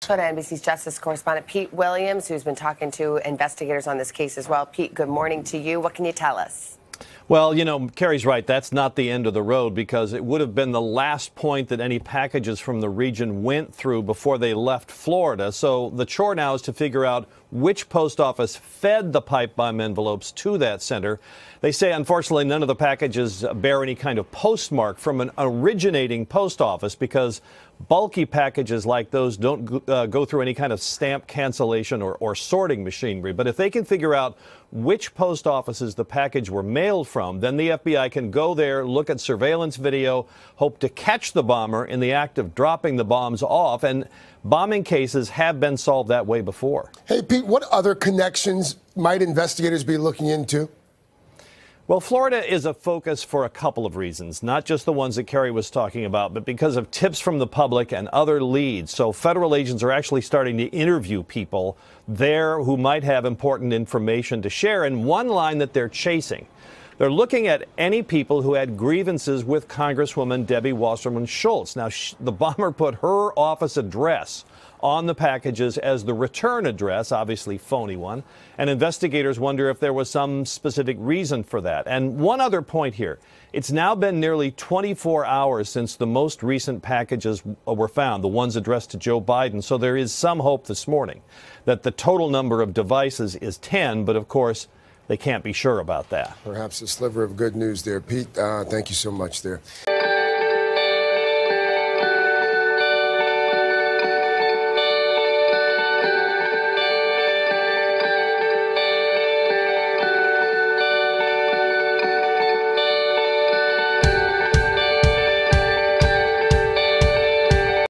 Let's go to NBC's Justice correspondent Pete Williams, who's been talking to investigators on this case as well. Pete, good morning to you. What can you tell us? Well, you know, Carrie's right. That's not the end of the road, because it would have been the last point that any packages from the region went through before they left Florida. So the chore now is to figure out which post office fed the pipe bomb envelopes to that center. They say, unfortunately, none of the packages bear any kind of postmark from an originating post office, because bulky packages like those don't go through any kind of stamp cancellation or sorting machinery. But if they can figure out which post offices the package were mailed from, then the FBI can go there, look at surveillance video, hope to catch the bomber in the act of dropping the bombs off. And bombing cases have been solved that way before. Hey, Pete, what other connections might investigators be looking into? Well, Florida is a focus for a couple of reasons, not just the ones that Carrie was talking about, but because of tips from the public and other leads. So federal agents are actually starting to interview people there who might have important information to share. And one line that they're chasing, they're looking at any people who had grievances with Congresswoman Debbie Wasserman Schultz. Now, the bomber put her office address on the packages as the return address, obviously phony one, and investigators wonder if there was some specific reason for that. And one other point here, it's now been nearly 24 hours since the most recent packages were found, the ones addressed to Joe Biden, so there is some hope this morning that the total number of devices is 10, but of course they can't be sure about that. Perhaps a sliver of good news there. Pete, thank you so much there.